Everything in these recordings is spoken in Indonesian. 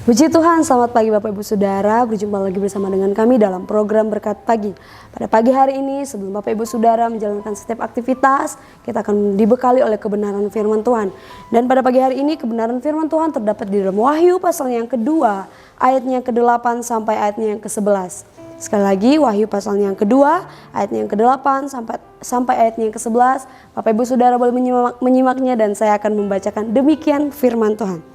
Puji Tuhan, selamat pagi Bapak Ibu Saudara. Berjumpa lagi bersama dengan kami dalam program Berkat Pagi. Pada pagi hari ini, sebelum Bapak Ibu Saudara menjalankan setiap aktivitas, kita akan dibekali oleh kebenaran firman Tuhan. Dan pada pagi hari ini, kebenaran firman Tuhan terdapat di dalam Wahyu pasalnya yang kedua, ayatnya yang ke-8 sampai ayatnya yang ke-11. Sekali lagi, Wahyu pasalnya yang kedua, ayatnya yang ke-8 sampai ayatnya yang ke-11. Bapak Ibu Saudara boleh menyimaknya dan saya akan membacakan demikian firman Tuhan.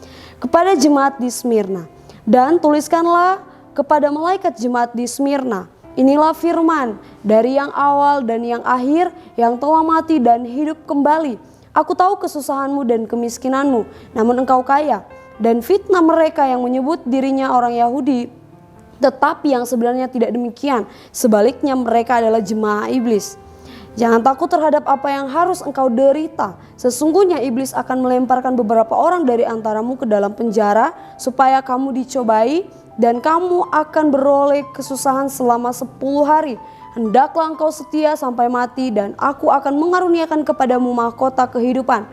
Kepada jemaat di Smyrna, dan tuliskanlah kepada malaikat jemaat di Smyrna, inilah firman dari yang awal dan yang akhir, yang telah mati dan hidup kembali. Aku tahu kesusahanmu dan kemiskinanmu, namun engkau kaya, dan fitnah mereka yang menyebut dirinya orang Yahudi, tetapi yang sebenarnya tidak demikian. Sebaliknya mereka adalah jemaah iblis. Jangan takut terhadap apa yang harus engkau derita. Sesungguhnya iblis akan melemparkan beberapa orang dari antaramu ke dalam penjara supaya kamu dicobai dan kamu akan beroleh kesusahan selama 10 hari. Hendaklah engkau setia sampai mati dan aku akan mengaruniakan kepadamu mahkota kehidupan.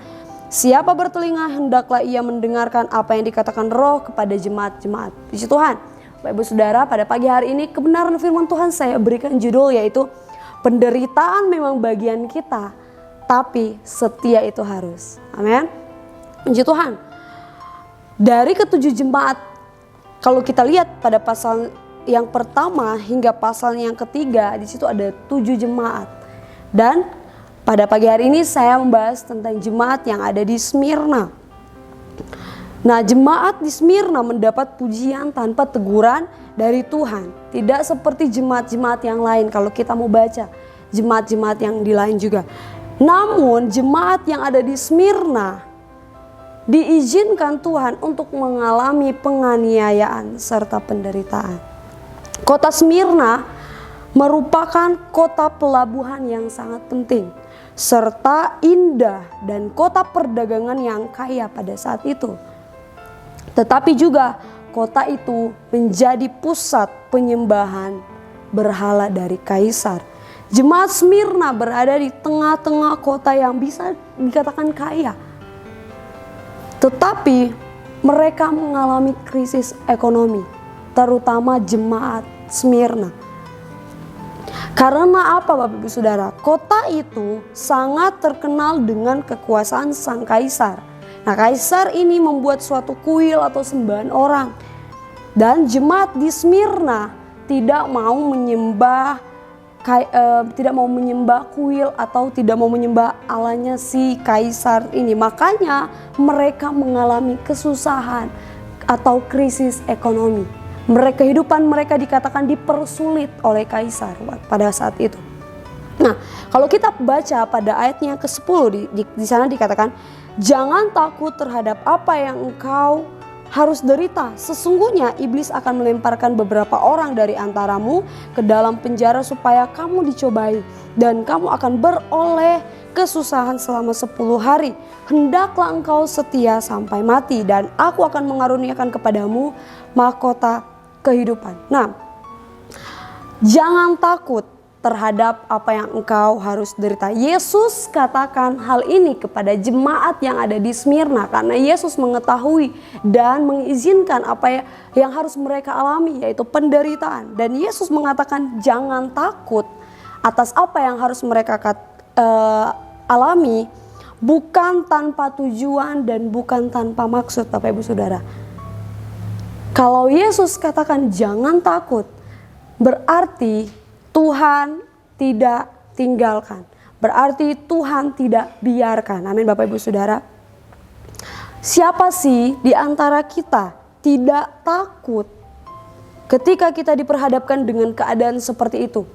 Siapa bertelinga hendaklah ia mendengarkan apa yang dikatakan Roh kepada jemaat-jemaat. Puji Tuhan. Bapak Ibu Saudara, pada pagi hari ini kebenaran firman Tuhan saya berikan judul yaitu penderitaan memang bagian kita, tapi setia itu harus. Amin. Puji Tuhan. Dari ketujuh jemaat, kalau kita lihat pada pasal yang pertama hingga pasal yang ketiga, di situ ada 7 jemaat. Dan pada pagi hari ini saya membahas tentang jemaat yang ada di Smyrna. Nah, jemaat di Smyrna mendapat pujian tanpa teguran dari Tuhan. Tidak seperti jemaat-jemaat yang lain kalau kita mau baca jemaat-jemaat yang di lain juga. Namun jemaat yang ada di Smyrna diizinkan Tuhan untuk mengalami penganiayaan serta penderitaan. Kota Smyrna merupakan kota pelabuhan yang sangat penting serta indah dan kota perdagangan yang kaya pada saat itu. Tetapi juga kota itu menjadi pusat penyembahan berhala dari kaisar. Jemaat Smyrna berada di tengah-tengah kota yang bisa dikatakan kaya. Tetapi mereka mengalami krisis ekonomi, terutama jemaat Smyrna. Karena apa Bapak Ibu Saudara? Kota itu sangat terkenal dengan kekuasaan sang kaisar. Nah, kaisar ini membuat suatu kuil atau sembahan orang. Dan jemaat di Smyrna tidak mau menyembah kuil atau tidak mau menyembah alanya si kaisar ini. Makanya mereka mengalami kesusahan atau krisis ekonomi. Kehidupan mereka dikatakan dipersulit oleh kaisar pada saat itu. Nah, kalau kita baca pada ayatnya ke-10 di sana dikatakan, jangan takut terhadap apa yang engkau harus derita. Sesungguhnya iblis akan melemparkan beberapa orang dari antaramu ke dalam penjara supaya kamu dicobai. Dan kamu akan beroleh kesusahan selama 10 hari. Hendaklah engkau setia sampai mati dan aku akan mengaruniakan kepadamu mahkota kehidupan. Nah, jangan takut terhadap apa yang engkau harus derita. Yesus katakan hal ini kepada jemaat yang ada di Smyrna karena Yesus mengetahui dan mengizinkan apa yang harus mereka alami, yaitu penderitaan. Dan Yesus mengatakan jangan takut atas apa yang harus mereka alami, bukan tanpa tujuan dan bukan tanpa maksud, Bapak Ibu Saudara. Kalau Yesus katakan jangan takut, berarti Tuhan tidak tinggalkan. Berarti Tuhan tidak biarkan. Amin Bapak Ibu Saudara. Siapa sih di antara kita tidak takut ketika kita diperhadapkan dengan keadaan seperti itu?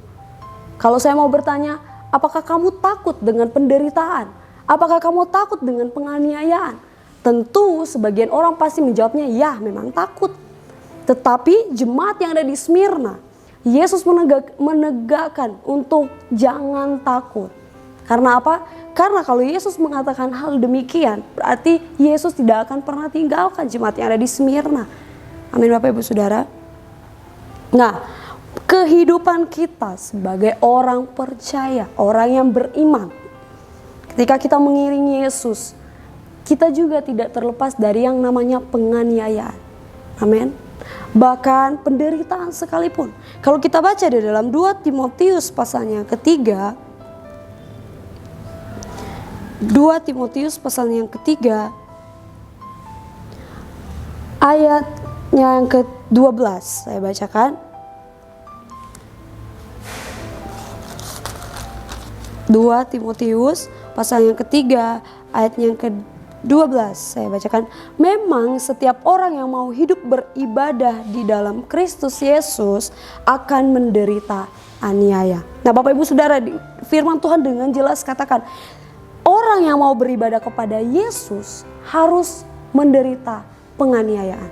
Kalau saya mau bertanya, apakah kamu takut dengan penderitaan? Apakah kamu takut dengan penganiayaan? Tentu sebagian orang pasti menjawabnya ya, memang takut. Tetapi jemaat yang ada di Smyrna, Yesus menegakkan untuk jangan takut. Karena apa? Karena kalau Yesus mengatakan hal demikian, berarti Yesus tidak akan pernah tinggalkan jemaat yang ada di Smyrna. Amin Bapak Ibu Saudara. Nah, kehidupan kita sebagai orang percaya, orang yang beriman, ketika kita mengiringi Yesus, kita juga tidak terlepas dari yang namanya penganiayaan. Amin. Bahkan penderitaan sekalipun. Kalau kita baca di dalam 2 Timotius pasalnya yang ketiga, 2 Timotius pasalnya yang ketiga, ayatnya yang ke-12, saya bacakan. 2 Timotius pasal yang ketiga, ayatnya yang ke-12, saya bacakan. Memang setiap orang yang mau hidup beribadah di dalam Kristus Yesus akan menderita aniaya. Nah, Bapak Ibu Saudara, firman Tuhan dengan jelas katakan, orang yang mau beribadah kepada Yesus harus menderita penganiayaan.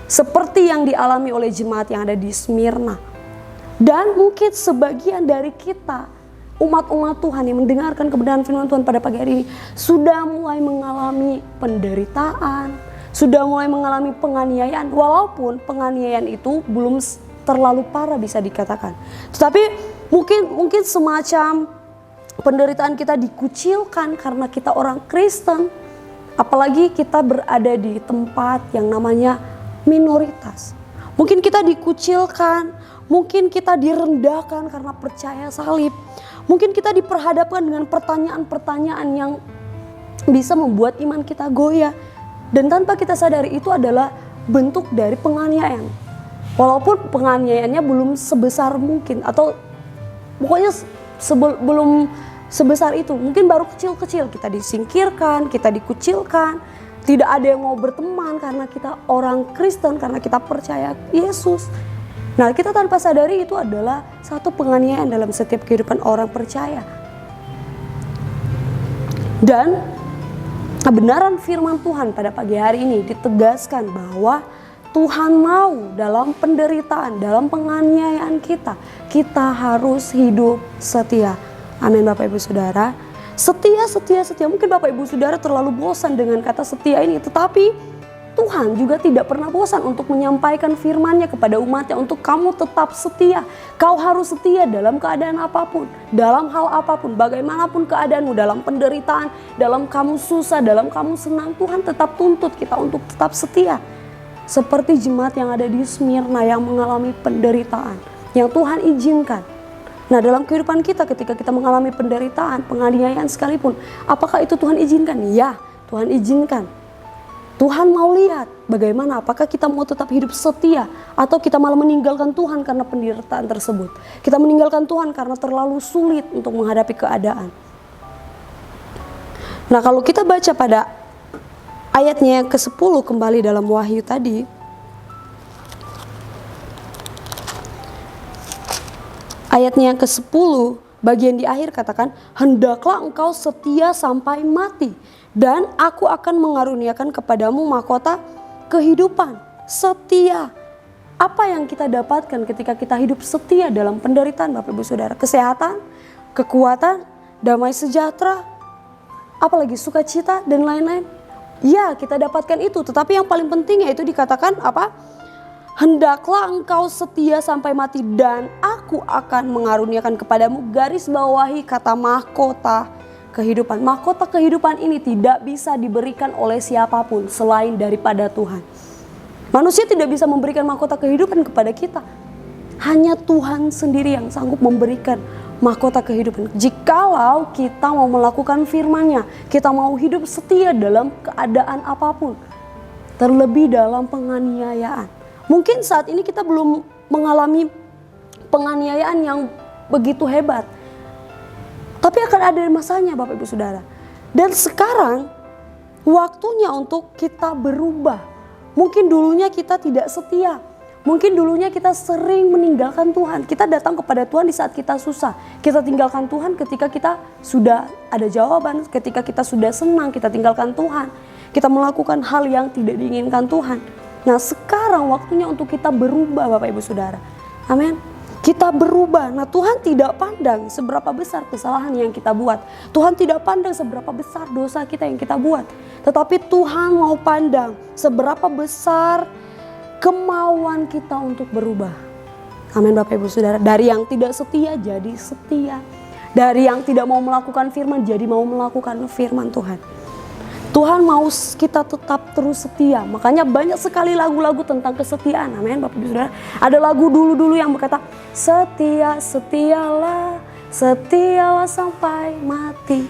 Seperti yang dialami oleh jemaat yang ada di Smyrna. Dan mungkin sebagian dari kita, umat-umat Tuhan yang mendengarkan kebenaran firman Tuhan pada pagi hari ini, sudah mulai mengalami penderitaan, sudah mulai mengalami penganiayaan. Walaupun penganiayaan itu belum terlalu parah bisa dikatakan. Tetapi mungkin semacam penderitaan kita dikucilkan karena kita orang Kristen. Apalagi kita berada di tempat yang namanya minoritas. Mungkin kita dikucilkan, mungkin kita direndahkan karena percaya salib. Mungkin kita diperhadapkan dengan pertanyaan-pertanyaan yang bisa membuat iman kita goyah. Dan tanpa kita sadari itu adalah bentuk dari penganiayaan. Walaupun penganiayaannya belum sebesar mungkin, atau pokoknya belum sebesar itu, mungkin baru kecil-kecil, kita disingkirkan, kita dikucilkan, tidak ada yang mau berteman karena kita orang Kristen, karena kita percaya Yesus. Nah, kita tanpa sadari itu adalah satu penganiayaan dalam setiap kehidupan orang percaya. Dan kebenaran firman Tuhan pada pagi hari ini ditegaskan bahwa Tuhan mau dalam penderitaan, dalam penganiayaan kita harus hidup setia. Amin, Bapak Ibu Saudara. Setia. Mungkin Bapak Ibu Saudara terlalu bosan dengan kata setia ini. Tetapi Tuhan juga tidak pernah bosan untuk menyampaikan firman-Nya kepada umat-Nya untuk kamu tetap setia. Kau harus setia dalam keadaan apapun, dalam hal apapun, bagaimanapun keadaanmu, dalam penderitaan, dalam kamu susah, dalam kamu senang, Tuhan tetap tuntut kita untuk tetap setia. Seperti jemaat yang ada di Smyrna yang mengalami penderitaan yang Tuhan izinkan. Nah, dalam kehidupan kita ketika kita mengalami penderitaan, penganiayaan sekalipun, apakah itu Tuhan izinkan? Ya, Tuhan izinkan. Tuhan mau lihat bagaimana, apakah kita mau tetap hidup setia atau kita malah meninggalkan Tuhan karena penderitaan tersebut. Kita meninggalkan Tuhan karena terlalu sulit untuk menghadapi keadaan. Nah, kalau kita baca pada ayatnya yang ke-10 kembali dalam Wahyu tadi, ayatnya yang ke-10 bagian di akhir katakan, hendaklah engkau setia sampai mati, dan aku akan mengaruniakan kepadamu mahkota kehidupan. Setia. Apa yang kita dapatkan ketika kita hidup setia dalam penderitaan, Bapak Ibu Saudara? Kesehatan, kekuatan, damai sejahtera, apalagi sukacita dan lain-lain. Ya, kita dapatkan itu, tetapi yang paling penting yaitu dikatakan apa? Hendaklah engkau setia sampai mati dan aku akan mengaruniakan kepadamu, garis bawahi kata mahkota kehidupan. Mahkota kehidupan ini tidak bisa diberikan oleh siapapun selain daripada Tuhan. Manusia tidak bisa memberikan mahkota kehidupan kepada kita. Hanya Tuhan sendiri yang sanggup memberikan mahkota kehidupan. Jikalau kita mau melakukan firman-Nya, kita mau hidup setia dalam keadaan apapun, terlebih dalam penganiayaan. Mungkin saat ini kita belum mengalami penganiayaan yang begitu hebat, tapi akan ada masanya, Bapak Ibu Saudara. Dan sekarang waktunya untuk kita berubah. Mungkin dulunya kita tidak setia, mungkin dulunya kita sering meninggalkan Tuhan. Kita datang kepada Tuhan di saat kita susah, kita tinggalkan Tuhan ketika kita sudah ada jawaban, ketika kita sudah senang kita tinggalkan Tuhan. Kita melakukan hal yang tidak diinginkan Tuhan. Nah, sekarang waktunya untuk kita berubah, Bapak Ibu Saudara. Amin. Kita berubah. Nah, Tuhan tidak pandang seberapa besar kesalahan yang kita buat. Tuhan tidak pandang seberapa besar dosa kita yang kita buat. Tetapi Tuhan mau pandang seberapa besar kemauan kita untuk berubah. Amin, Bapak Ibu Saudara. Dari yang tidak setia jadi setia. Dari yang tidak mau melakukan firman jadi mau melakukan firman Tuhan. Tuhan mau kita tetap terus setia. Makanya banyak sekali lagu-lagu tentang kesetiaan. Amin Bapak Ibu Saudara. Ada lagu dulu-dulu yang berkata, setia, setialah, setialah sampai mati.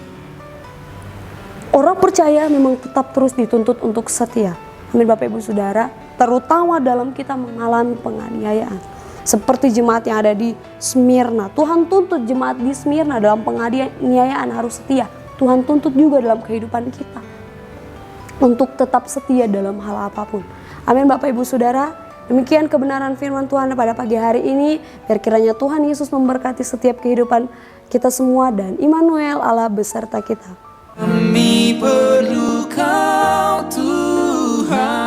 Orang percaya memang tetap terus dituntut untuk setia. Amin Bapak Ibu Saudara. Terutama dalam kita mengalami penganiayaan. Seperti jemaat yang ada di Smyrna. Tuhan tuntut jemaat di Smyrna dalam penganiayaan harus setia. Tuhan tuntut juga dalam kehidupan kita untuk tetap setia dalam hal apapun. Amin Bapak Ibu Saudara. Demikian kebenaran firman Tuhan pada pagi hari ini. Biar kiranya Tuhan Yesus memberkati setiap kehidupan kita semua dan Immanuel Allah beserta kita. Kami perlu Kau Tuhan.